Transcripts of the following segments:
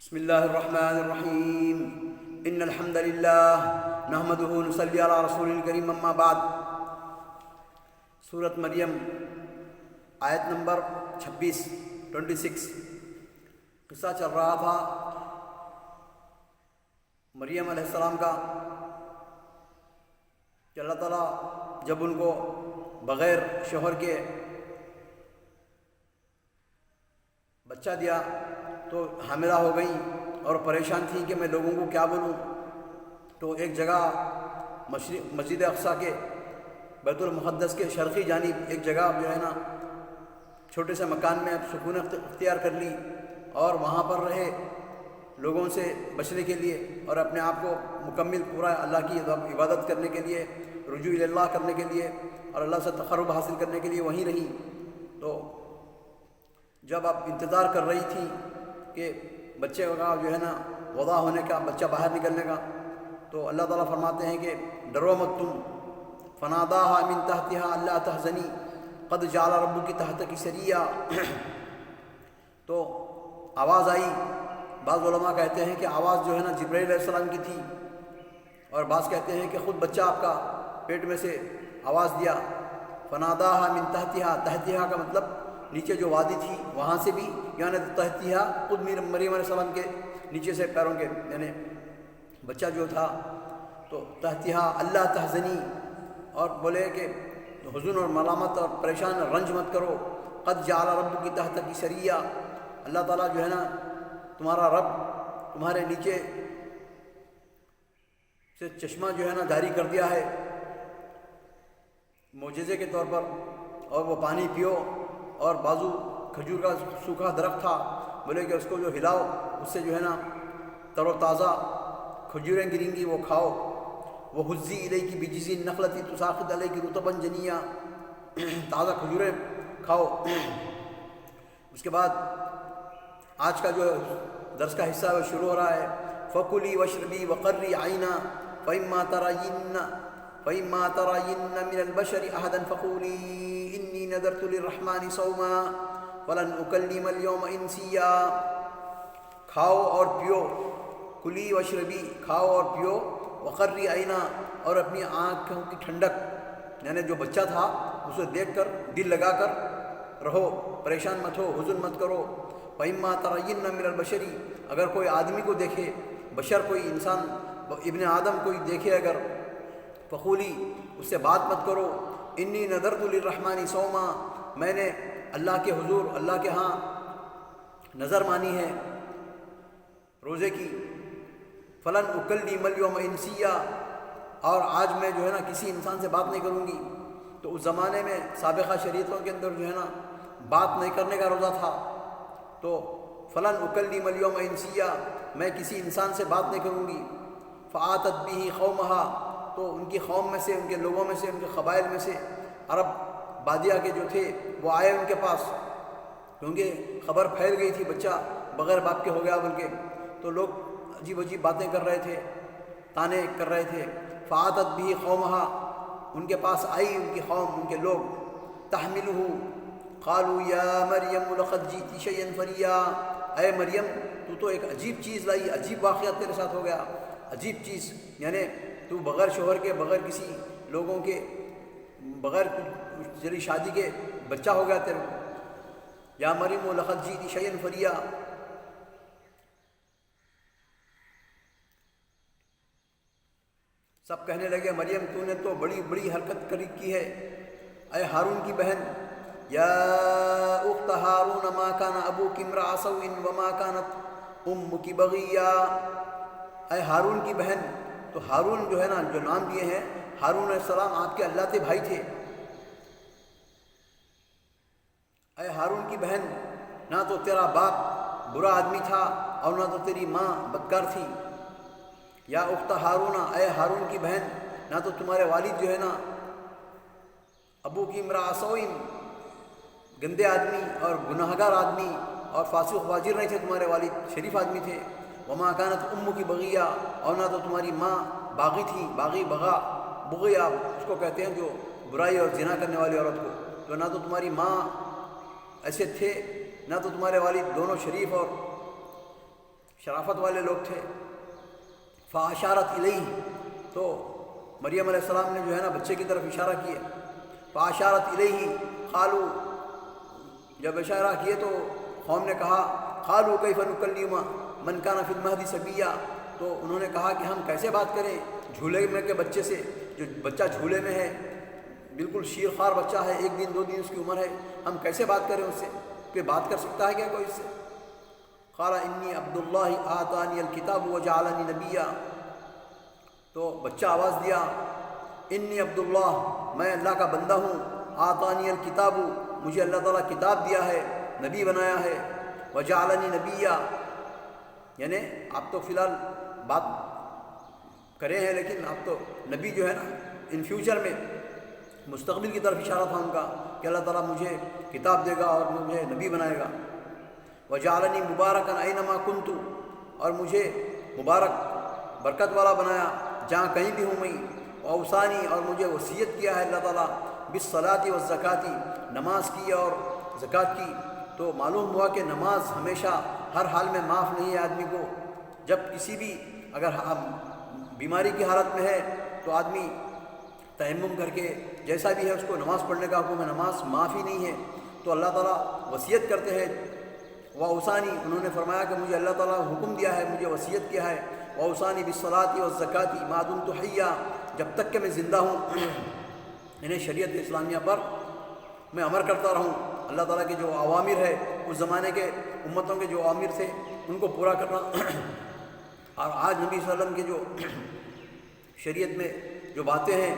بسم الله الرحمن الرحيم إن الحمد لله نحمده ونصلي على رسول الكريم اما بعد۔ سورۃ مریم آیت نمبر 26 قصہ چل رہا تھا مریم علیہ السلام کا کہ اللہ تعالیٰ جب ان کو بغیر شوہر کے بچہ دیا تو حاملہ ہو گئیں اور پریشان تھیں کہ میں لوگوں کو کیا بولوں۔ تو ایک جگہ مسجد اقصیٰ کے بیت المقدس کے شرقی جانب ایک جگہ جو ہے نا چھوٹے سے مکان میں سکون اختیار کر لی اور وہاں پر رہے لوگوں سے بچنے کے لیے اور اپنے آپ کو مکمل پورا اللہ کی عبادت کرنے کے لیے، رجوع اللہ کرنے کے لیے اور اللہ سے تقرب حاصل کرنے کے لیے وہیں رہی۔ تو جب آپ انتظار کر رہی تھی کہ بچے کا جو ہے نا وضع ہونے کا، بچہ باہر نکلنے کا، تو اللہ تعالیٰ فرماتے ہیں کہ ڈرو مت تم، فناداہا من تحتہا اللہ تحزنی قد جعل ربک تحتک سریا۔ تو آواز آئی، بعض علماء کہتے ہیں کہ آواز جو ہے نا جبرائیل علیہ السلام کی تھی، اور بعض کہتے ہیں کہ خود بچہ آپ کا پیٹ میں سے آواز دیا۔ فناداہا من تحتہا، تحتہا کا مطلب نیچے جو وادی تھی وہاں سے بھی، یعنی تحتہا خود مریم علیہ السلام کے نیچے سے پیروں کے، یعنی بچہ جو تھا تو تحتہا اللہ تحزنی، اور بولے کہ حزن اور ملامت اور پریشان رنج مت کرو، قد جعل ربک تحتک سریا، اللہ تعالیٰ جو ہے نا تمہارا رب تمہارے نیچے سے چشمہ جو ہے نا جاری کر دیا ہے معجزے کے طور پر، اور وہ پانی پیو، اور بازو کھجور کا سوکھا درخت تھا، بولے کہ اس کو جو ہلاؤ اس سے جو ہے نا تر و تازہ کھجوریں گریں گی، وہ کھاؤ۔ وَهُزِّي إِلَيْكِ بِجِذِعِ النَّخْلَةِ تُسَاقِطْ عَلَيْكِ رُطَبًا جَنِيًّا، تازہ کھجوریں کھاؤ۔ اس کے بعد آج کا جو درس کا حصہ ہے وہ شروع ہو رہا ہے۔ فَكُلِي وَاشْرَبِي وَقَرِّي عَيْنًا فَإِمَّا تَرَيِنَّ مِنَ الْبَشَرِ أَحَدًا فَقُولِي إِنِّي نَذَرْتُ لِلرَّحْمَنِ صَوْمًا فَلَنْ أُكَلِّمَ الْيَوْمَ إِنْسِيًّا۔ کھاؤ اور پیو، کلی واشربی، کھاؤ اور پیو، وقرّی عینا، اور اپنی آنکھوں کی ٹھنڈک، یعنی جو بچہ تھا اسے دیکھ کر دل لگا کر رہو، پریشان مت ہو، حزن مت کرو۔ فَإِمَّا تَرَيِنَّ مِنَ الْبَشَرِ، اگر کوئی آدمی کو دیکھے، بشر کوئی انسان ابن آدم کوئی دیکھے اگر، فقولی، اس سے بات مت کرو، انی نذرت للرحمن صوما، میں نے اللہ کے حضور، اللہ کے ہاں نظر مانی ہے روزے کی۔ فلن اکلم اليوم انسیا، اور آج میں جو ہے نا کسی انسان سے بات نہیں کروں گی۔ تو اس زمانے میں سابقہ شریعتوں کے اندر جو ہے نا بات نہیں کرنے کا روزہ تھا، تو فلن اکلم اليوم انسیا، میں کسی انسان سے بات نہیں کروں گی۔ فآتت به قومہا، تو ان کی قوم میں سے، ان کے لوگوں میں سے، ان کے قبائل میں سے عرب بادیہ کے جو تھے وہ آئے ان کے پاس، کیونکہ خبر پھیل گئی تھی بچہ بغیر باپ کے ہو گیا بول کے، تو لوگ عجیب عجیب باتیں کر رہے تھے، تانے کر رہے تھے۔ فآتت به قومہا، ان کے پاس آئی ان کی قوم، ان کے لوگ، تحملہ، قالوا یا مریم لقد جئت شیئا فریا، اے مریم تو تو ایک عجیب چیز لائی، عجیب واقعہ تیرے ساتھ ہو گیا، عجیب چیز، یعنی تو بغیر شوہر کے، بغیر کسی لوگوں کے، بغیر تیری شادی کے بچہ ہو گیا تیرے کو۔ یا مریم لقد جئت شیئا فریا، سب کہنے لگے مریم تو نے تو بڑی بڑی حرکت کی ہے، اے ہارون کی بہن، یا اخت ہارون ما کان ابوک امرأ سوء وما کانت امک بغیا، اے ہارون کی بہن۔ تو ہارون جو ہے نا جو نام دیے ہیں، ہارون علیہ السلام آپ کے اللہ بھائی تھے۔ اے ہارون کی بہن، نہ تو تیرا باپ برا آدمی تھا اور نہ تو تیری ماں بدکار تھی۔ یا اخت ہارون، اے ہارون کی بہن، نہ تو تمہارے والد جو ہے نا ابو کی امرأ سوء، گندے آدمی اور گناہگار آدمی اور فاسق فاجر نہیں تھے، تمہارے والد شریف آدمی تھے۔ وما کانت امک بغیا، اور نہ تو تمہاری ماں باغی تھی، باغی، بغیا اس کو کہتے ہیں جو برائی اور زنا کرنے والی عورت کو، تو نہ تو تمہاری ماں ایسے تھے، نہ تو تمہارے والد دونوں شریف اور شرافت والے لوگ تھے۔ فاشارت الیہ، تو مریم علیہ السلام نے جو ہے نا بچے کی طرف اشارہ کیے۔ فاشارت الیہ قالوا، جب اشارہ کیے تو قوم نے کہا قالوا کیف نکلم من کان فی المہد صبیا، تو انہوں نے کہا کہ ہم کیسے بات کریں جھولے میں کے بچے سے، جو بچہ جھولے میں ہے، بالکل شیر خوار بچہ ہے، 1 دن 2 دن اس کی عمر ہے، ہم کیسے بات کریں اس سے؟ کہ بات کر سکتا ہے کیا کوئی اس سے؟ قال انی عبد اللہ آتانی الکتاب وجعلنی نبیا، تو بچہ آواز دیا انی عبد اللہ، میں اللہ کا بندہ ہوں، آتانی الکتاب، مجھے اللہ تعالیٰ کتاب دیا ہے، نبی بنایا ہے، وجعلنی نبیا، یعنی آپ تو فی الحال بات کرے ہیں لیکن آپ تو نبی جو ہے نا ان فیوچر میں، مستقبل کی طرف اشارہ تھا ان کا کہ اللہ تعالیٰ مجھے کتاب دے گا اور مجھے نبی بنائے گا۔ وجعلنی مبارکا اینما کنت، اور مجھے مبارک برکت والا بنایا جہاں کہیں بھی ہوں میں۔ واوصانی، اور مجھے وصیت کیا ہے اللہ تعالیٰ بالصلاۃ والزکاۃ، نماز کی اور زکوٰۃ کی۔ تو معلوم ہوا کہ نماز ہمیشہ ہر حال میں معاف نہیں ہے آدمی کو، جب کسی بھی اگر بیماری کی حالت میں ہے تو آدمی تیمم کر کے جیسا بھی ہے اس کو نماز پڑھنے کا حکم ہے، نماز معاف ہی نہیں ہے۔ تو اللہ تعالیٰ وصیت کرتے ہیں، واوصانی، انہوں نے فرمایا کہ مجھے اللہ تعالیٰ حکم دیا ہے، مجھے وصیت کیا ہے، واوصانی بالصلاۃ والزکاۃ ما دمت حیا، جب تک کہ میں زندہ ہوں، یعنی شریعت اسلامیہ پر میں عمل کرتا رہوں۔ اللہ تعالیٰ کے جو اوامر ہے، اس زمانے کے امتوں کے جو اوامر تھے ان کو پورا کرنا، اور آج نبی صلی اللہ علیہ وسلم کے جو شریعت میں جو باتیں ہیں،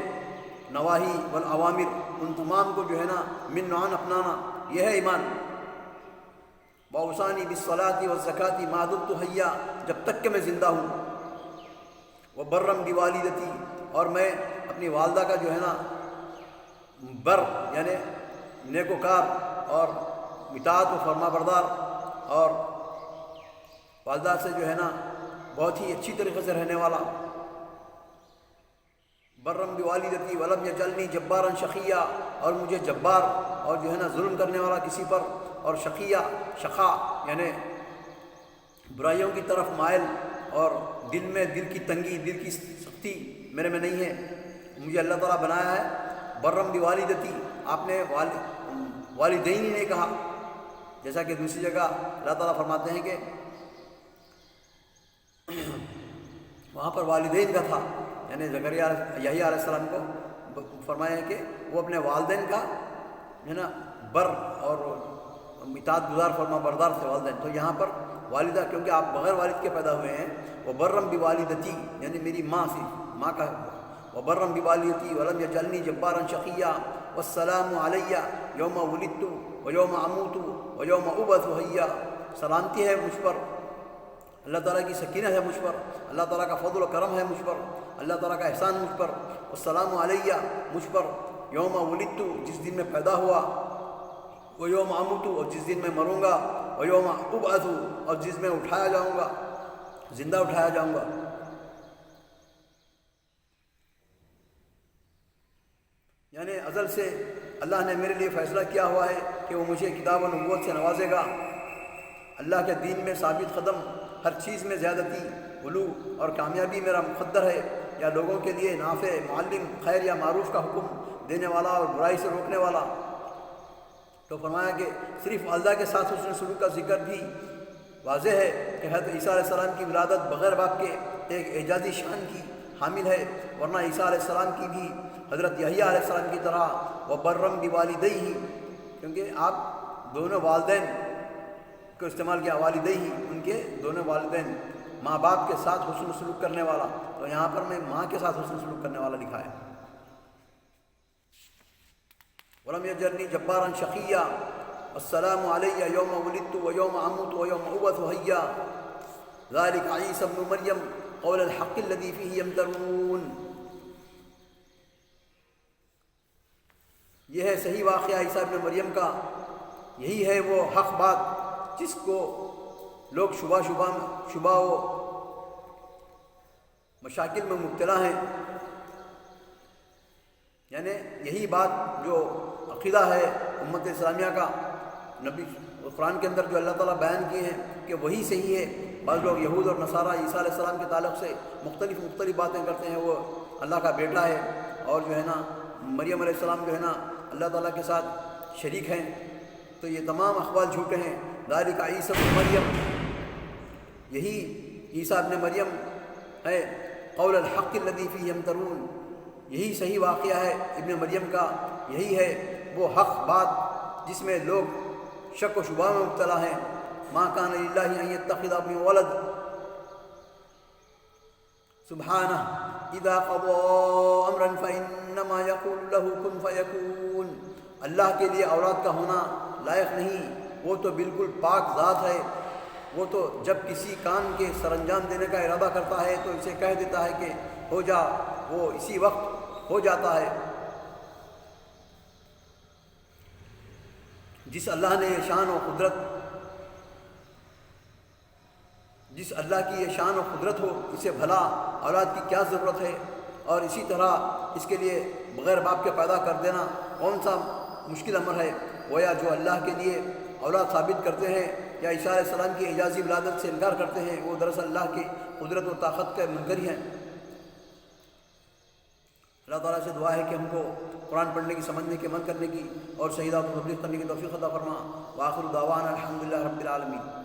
نواہی والاوامر، ان تمام کو جو ہے نا من نوعاً اپنانا، یہ ہے ایمان۔ واوصانی بالصلاۃ والزکاۃ ما دمت حیا، جب تک کہ میں زندہ ہوں۔ وبرم بوالدتی، اور میں اپنی والدہ کا جو ہے نا بر، یعنی نیکوکار اور اطاعت و فرما بردار، اور والدہ سے جو ہے نا بہت ہی اچھی طریقے سے رہنے والا۔ برم بوالدتی ولم یجعلنی جبارا شقیا، اور مجھے جبار اور جو ہے نا ظلم کرنے والا کسی پر، اور شقیہ، شقا یعنی برائیوں کی طرف مائل، اور دل کی تنگی، دل کی سختی میرے میں نہیں ہے، مجھے اللہ تعالیٰ بنایا ہے۔ برم بوالدتی، آپ نے والدین ہی نہیں کہا، جیسا کہ دوسری جگہ اللہ تعالیٰ فرماتے ہیں کہ وہاں پر والدین کا تھا، یعنی زکریا یحییٰ علیہ السلام کو فرمایا ہے کہ وہ اپنے والدین کا ہے نا بر اور اطاعت گزار فرما بردار تھے والدین۔ تو یہاں پر والدہ، کیونکہ آپ بغیر والد کے پیدا ہوئے ہیں، وہ برم بوالدتی، یعنی میری ماں سے، ماں کا وبرم بوالدتی ولم یجعلنی جبارا شقیا والسلام علی یوم ولدت ویوم اموت ویوم ابعث حیا، سلامتی ہے مجھ پر، اللہ تعالیٰ کی سکینت ہے مجھ پر، اللہ تعالیٰ کا فضل و کرم ہے مجھ پر، اللہ تعالیٰ کا احسان مجھ پر، والسلام علیہ، مجھ پر، یوم ولدت، جس دن میں پیدا ہوا، ویوم اموت، اور جس دن میں مروں گا، ویوم ابعث، اور جس میں اٹھایا جاؤں گا، زندہ اٹھایا جاؤں گا۔ یعنی ازل سے اللہ نے میرے لیے فیصلہ کیا ہوا ہے کہ وہ مجھے کتاب و نبوت سے نوازے گا، اللہ کے دین میں ثابت قدم، ہر چیز میں زیادتی، علو اور کامیابی میرا مقدر ہے، یا لوگوں کے لیے نافع، معلم، خیر یا معروف کا حکم دینے والا اور برائی سے روکنے والا۔ تو فرمایا کہ صرف والدہ کے ساتھ حسن سلوک کا ذکر بھی واضح ہے کہ حضرت عیسیٰ علیہ السلام کی ولادت بغیر باپ کے ایک اعجازی شان کی حامل ہے، ورنہ عیسیٰ علیہ السلام کی بھی حضرت یحییٰ علیہ السلام کی طرح وبرم بوالدیہ، کیونکہ آپ دونوں والدین کو استعمال کیا، والدیہ، ان کے دونوں والدین، ماں باپ کے ساتھ حسن سلوک کرنے والا، تو یہاں پر میں ماں کے ساتھ حسن سلوک کرنے والا لکھا ہے۔ ولم یجعلنی جبارا شقیا والسلام علی یوم ولدت ویوم اموت ویوم ابعث حیا ذلک عیسی ابن مریم قول الحق الذی فیہ یمترون۔ یہ ہے صحیح واقعہ عیسیٰ ابن مریم کا، یہی ہے وہ حق بات جس کو لوگ شبہ و مشاکل میں مبتلا ہیں، یعنی یہی بات جو عقیدہ ہے امت اسلامیہ کا، نبی قرآن کے اندر جو اللہ تعالیٰ بیان کیے ہیں کہ وہی صحیح ہے، بعض لوگ یہود اور نصارہ عیسیٰ علیہ السلام کے تعلق سے مختلف باتیں کرتے ہیں، وہ اللہ کا بیٹا ہے، اور جو ہے نا مریم علیہ السلام جو ہے نا اللہ تعالیٰ کے ساتھ شریک ہیں، تو یہ تمام اقوال جھوٹے ہیں۔ ذالک عیسی ابن مریم، یہی عیسیٰ ابن مریم ہے، قول الحق الذی فیہ یمترون، یہی صحیح واقعہ ہے ابن مریم کا، یہی ہے وہ حق بات جس میں لوگ شک و شبہ میں مبتلا ہیں۔ ما کان للہ ان یتخذ من ولد سبحانہ اذا قضى امرا فانما یقول له کن فیکون، اللہ کے لیے اولاد کا ہونا لائق نہیں، وہ تو بالکل پاک ذات ہے، وہ تو جب کسی کام کے سر انجام دینے کا ارادہ کرتا ہے تو اسے کہہ دیتا ہے کہ ہو جا، وہ اسی وقت ہو جاتا ہے۔ جس اللہ نے یہ شان و قدرت، جس اللہ کی یہ شان و قدرت ہو، اسے بھلا اولاد کی کیا ضرورت ہے؟ اور اسی طرح اس کے لیے بغیر باپ کے پیدا کر دینا کون سا مشکل امر ہے؟ گویا جو اللہ کے لیے اولاد ثابت کرتے ہیں یا عیسیٰ علیہ السلام کی اعجازی ولادت سے انکار کرتے ہیں، وہ دراصل اللہ کی قدرت و طاقت کے منکر ہی ہیں۔ اللہ تعالیٰ سے دعا ہے کہ ہم کو قرآن پڑھنے کی، سمجھنے کی، عمل کرنے کی اور صحیح بات کو تبلیغ کرنے کی توفیق عطا فرما۔ وآخر دعوانا الحمدللہ رب العالمین۔